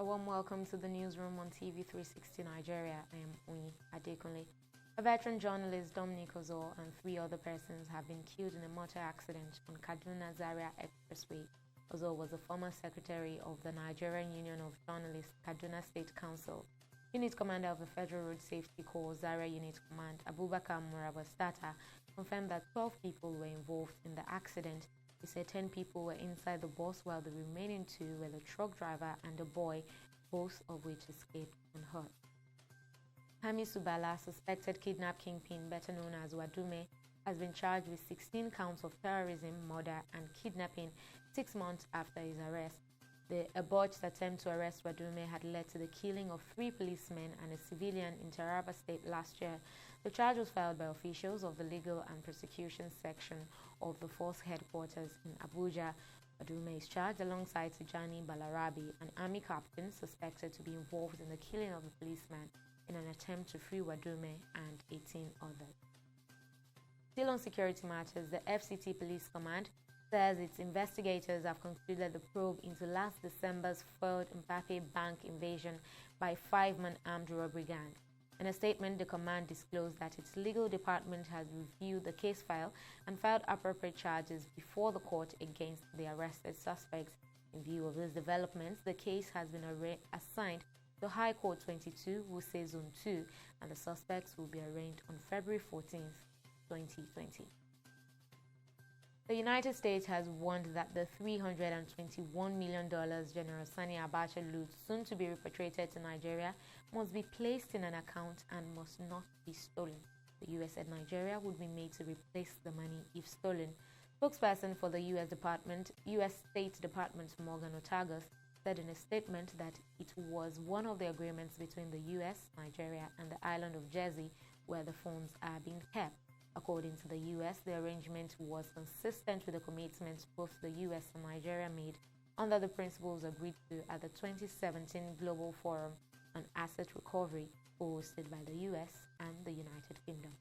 A warm welcome to the newsroom on TV360 Nigeria. I am Oyi Adekunle. A veteran journalist, Dominic Ozor, and 3 other persons have been killed in a motor accident on KADUNA-ZARIA Expressway. Ozor was a former secretary of the Nigerian Union of Journalists, Kaduna State Council. Unit Commander of the Federal Road Safety Corps, Zaria Unit Command, Abubakar Murabastata, confirmed that 12 people were involved in the accident. He said 10 people were inside the bus while the remaining 2 were the truck driver and a boy, both of which escaped unhurt. Hamisu Bala, suspected kidnap kingpin better known as Wadume, has been charged with 16 counts of terrorism, murder and kidnapping 6 months after his arrest. The botched attempt to arrest Wadume had led to the killing of 3 policemen and a civilian in Taraba State last year. The charge was filed by officials of the Legal and Prosecution Section of the Force Headquarters in Abuja. Wadume is charged alongside Tijani Balarabi, an army captain suspected to be involved in the killing of the policeman in an attempt to free Wadume and 18 others. Still on security matters, the FCT Police Command says its investigators have concluded the probe into last December's failed ABACHA Bank invasion by 5-man armed robbery gang. In a statement, the command disclosed that its legal department has reviewed the case file and filed appropriate charges before the court against the arrested suspects. In view of these developments, the case has been assigned to High Court 22, Wuse Zone 2, and the suspects will be arraigned on February 14, 2020. The United States has warned that the $321 million General Sani Abacha loot, soon to be repatriated to Nigeria, must be placed in an account and must not be stolen. The U.S. said Nigeria would be made to replace the money if stolen. Spokesperson for the U.S. State Department Morgan Otagus, said in a statement that it was one of the agreements between the U.S., Nigeria, and the island of Jersey where the funds are being kept. According to the U.S., the arrangement was consistent with the commitments both the U.S. and Nigeria made under the principles agreed to at the 2017 Global Forum on Asset Recovery, hosted by the U.S. and the United Kingdom.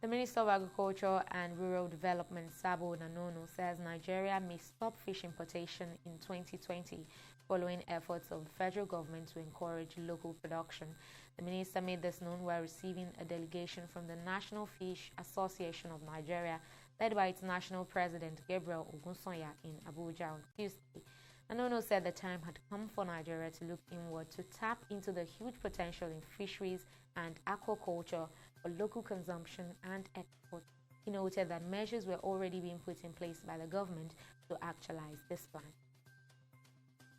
The Minister of Agriculture and Rural Development, Sabo Nanono, says Nigeria may stop fish importation in 2020 following efforts of the federal government to encourage local production. The minister made this known while receiving a delegation from the National Fish Association of Nigeria, led by its national president, Gabriel Ogunsoya, in Abuja on Tuesday. Nanono said the time had come for Nigeria to look inward to tap into the huge potential in fisheries and aquaculture for local consumption and export. He noted that measures were already being put in place by the government to actualize this plan.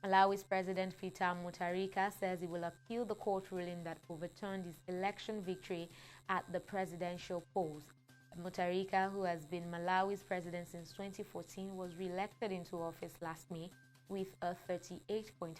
Malawi's President Peter Mutharika says he will appeal the court ruling that overturned his election victory at the presidential polls. Mutharika, who has been Malawi's president since 2014, was re-elected into office last May with a 38.5%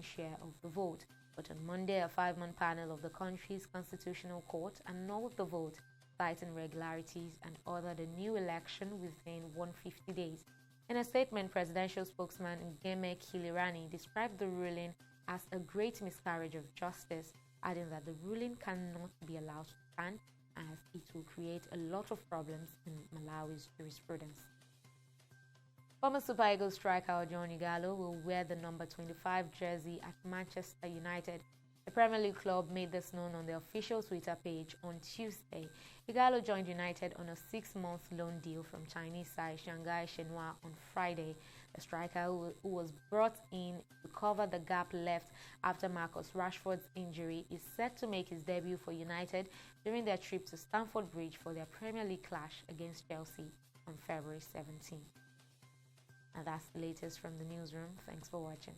share of the vote. But on Monday, a 5-man panel of the country's constitutional court annulled the vote, citing irregularities and ordered a new election within 150 days. In a statement, presidential spokesman Ngeme Kilirani described the ruling as a great miscarriage of justice, adding that the ruling cannot be allowed to stand as it will create a lot of problems in Malawi's jurisprudence. Former Super Eagles striker John Ighalo will wear the number 25 jersey at Manchester United. The Premier League club made this known on their official Twitter page on Tuesday. Ighalo joined United on a 6-month loan deal from Chinese side Shanghai Shenhua on Friday. The striker, who was brought in to cover the gap left after Marcus Rashford's injury, is set to make his debut for United during their trip to Stamford Bridge for their Premier League clash against Chelsea on February 17. And that's the latest from the newsroom. Thanks for watching.